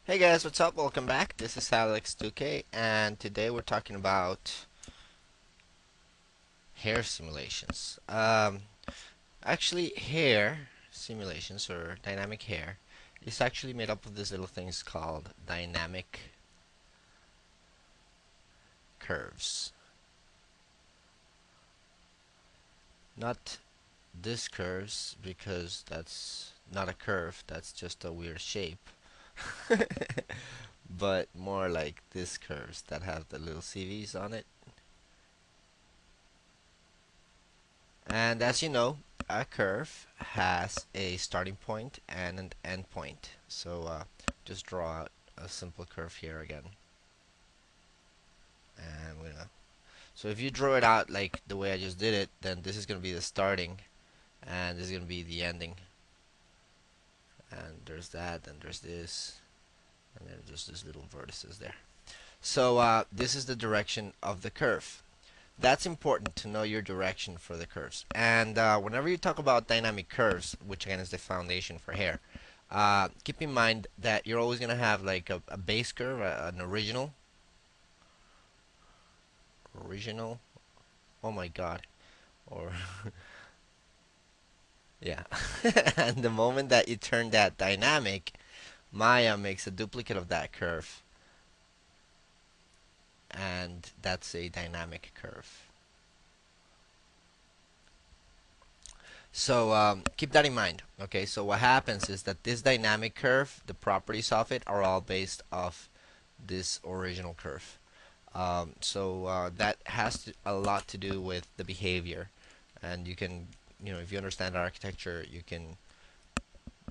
Hey guys, what's up? Welcome back. This is Alex2K, and today we're talking about hair simulations. Actually, hair simulations or dynamic hair is actually made up of these little things called dynamic curves. Not this curves because that's not a curve, that's just a weird shape. But more like this curves that have the little CVs on it. And as you know, a curve has a starting point and an end point. So just draw out a simple curve here again. And we're gonna. So if you draw it out like the way I just did it, then this is gonna be the starting, and this is gonna be the ending. And there's that, and there's this, and then just these little vertices there. So this is the direction of the curve. That's important to know your direction for the curves. And whenever you talk about dynamic curves, which again is the foundation for hair, keep in mind that you're always going to have like a base curve, an original, oh my god, or yeah. And the moment that you turn that dynamic, Maya makes a duplicate of that curve, and that's a dynamic curve. So keep that in mind. Okay, so what happens is that this dynamic curve, the properties of it are all based off this original curve. So that has a lot to do with the behavior, and you can, if you understand architecture, you can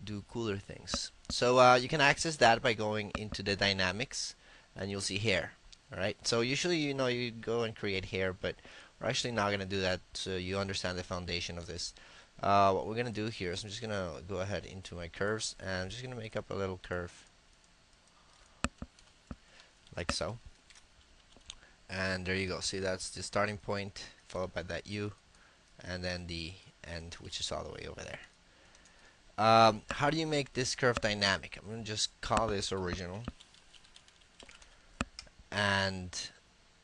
do cooler things. So you can access that by going into the dynamics, and you'll see hair. All right. So usually, you go and create hair, but we're actually not gonna do that. So you understand the foundation of this. What we're gonna do here is I'm just gonna go ahead into my curves, and I'm just gonna make up a little curve like so. And there you go. See, that's the starting point, followed by that U, and then the end, which is all the way over there. How do you make this curve dynamic? I'm going to just call this original, and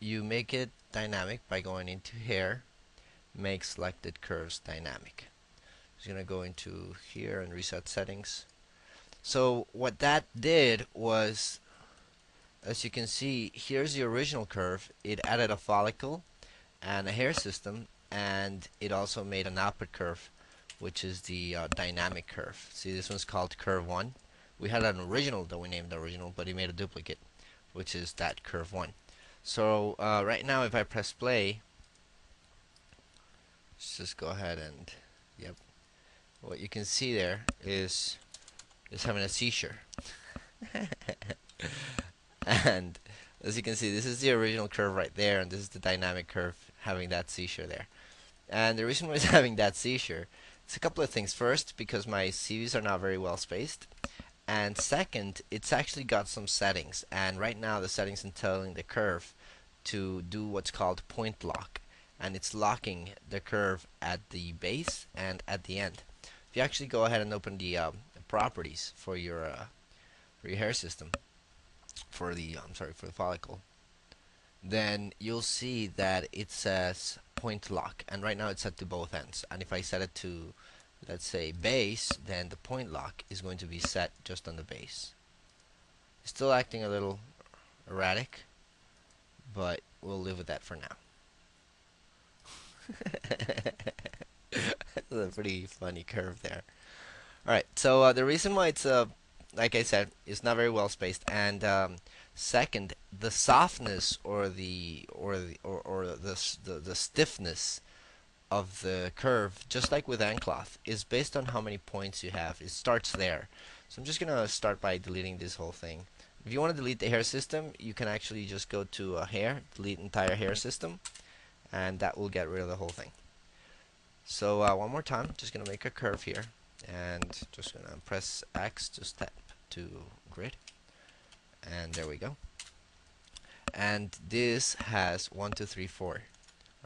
you make it dynamic by going into hair, make selected curves dynamic. I'm just going to go into here and reset settings. So what that did was, as you can see, here's the original curve. It added a follicle and a hair system, and it also made an output curve, which is the dynamic curve. See, this one's called curve 1. We had an original that we named original, but he made a duplicate, which is that curve 1. So right now, if I press play, let's just go ahead and, yep, what you can see there is having a seizure. And as you can see, this is the original curve right there, and this is the dynamic curve having that seizure there. And the reason why it's having that seizure, it's a couple of things. First, because my CVs are not very well spaced. And second, it's actually got some settings. And right now the settings are telling the curve to do what's called point lock. And it's locking the curve at the base and at the end. If you actually go ahead and open the properties for your hair system, for the for the follicle, then you'll see that it says point lock, and right now it's set to both ends. And if I set it to, let's say, base, then the point lock is going to be set just on the base. Still acting a little erratic, but we'll live with that for now. That's a pretty funny curve there. Alright, so the reason why it's like I said, it's not very well spaced, and second, the softness or the stiffness of the curve, just like with cloth, is based on how many points you have. It starts there. So I'm just gonna start by deleting this whole thing. If you want to delete the hair system, you can actually just go to hair, delete entire hair system, and that will get rid of the whole thing. So one more time, just gonna make a curve here, and just gonna press X to step to grid, and there we go. And this has 1, 2, 3, 4.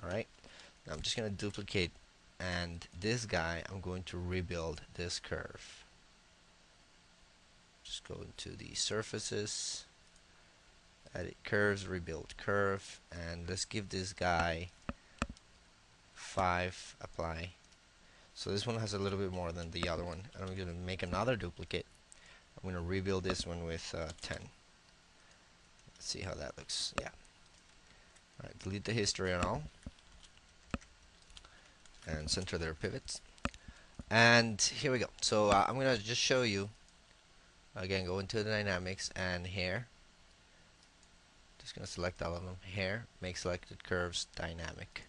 All right. Now I'm just gonna duplicate, and this guy, I'm going to rebuild this curve. Just go into the surfaces, edit curves, rebuild curve, and let's give this guy 5, apply. So this one has a little bit more than the other one, and I'm going to make another duplicate. I'm going to rebuild this one with 10. Let's see how that looks. Yeah. Alright, delete the history and all, and center their pivots. And here we go. So I'm going to just show you, again, go into the dynamics and here. Just going to select all of them. Here, make selected curves dynamic.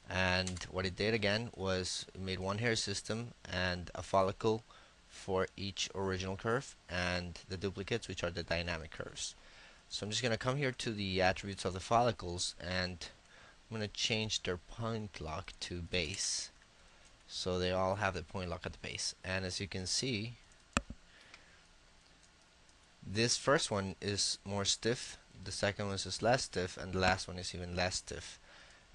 And what it did again was it made one hair system and a follicle for each original curve, and the duplicates, which are the dynamic curves. So I'm just going to come here to the attributes of the follicles, and I'm going to change their point lock to base, so they all have the point lock at the base. And as you can see, this first one is more stiff, the second one is less stiff, and the last one is even less stiff.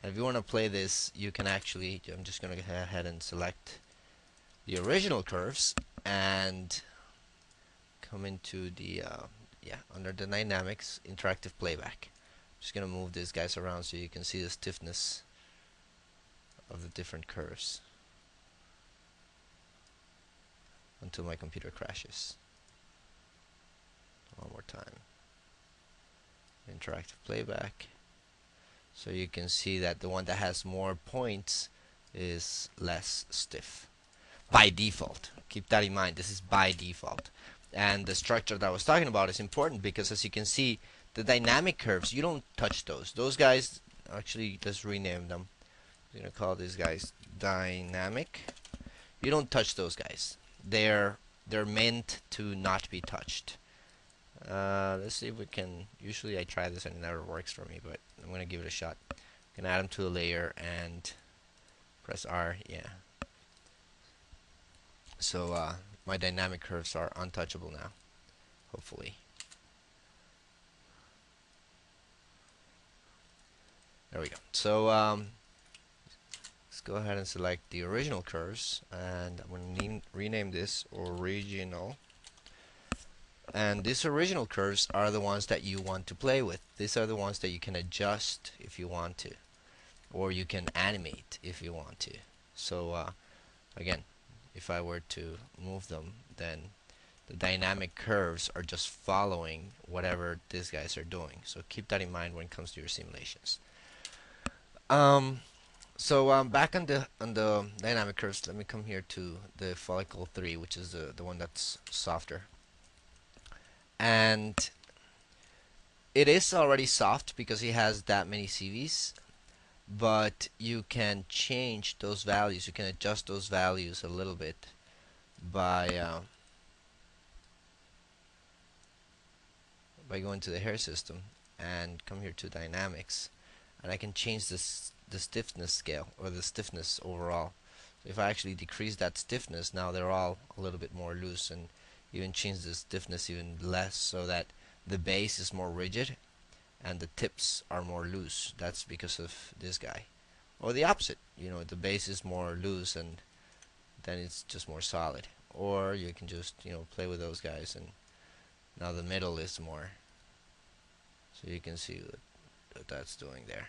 And if you want to play this, you can actually, I'm just going to go ahead and select the original curves and come into the under the dynamics, interactive playback. Just going to move these guys around so you can see the stiffness of the different curves until my computer crashes. One more time. Interactive playback. So you can see that the one that has more points is less stiff by default. Keep that in mind. This is by default. And the structure that I was talking about is important because, as you can see, the dynamic curves, you don't touch those. Those guys, actually, let's rename them. I'm going to call these guys dynamic. You don't touch those guys. They're meant to not be touched. Let's see if we can. Usually I try this and it never works for me, but I'm going to give it a shot. I'm going to add them to a layer and press R. Yeah. So my dynamic curves are untouchable now, hopefully. There we go. So let's go ahead and select the original curves, and I'm going to rename this original. And these original curves are the ones that you want to play with. These are the ones that you can adjust if you want to, or you can animate if you want to. So again, if I were to move them, then the dynamic curves are just following whatever these guys are doing. So keep that in mind when it comes to your simulations. So back on the dynamic curves, let me come here to the follicle 3, which is the one that's softer. And it is already soft because he has that many CVs, but you can change those values. You can adjust those values a little bit by going to the hair system and come here to dynamics, and I can change the stiffness scale, or the stiffness overall. So if I actually decrease that stiffness, now they're all a little bit more loose, and even change the stiffness even less so that the base is more rigid and the tips are more loose. That's because of this guy. Or the opposite, you know, the base is more loose and then it's just more solid. Or you can just, you know, play with those guys, and now the middle is more. So you can see what that's doing there.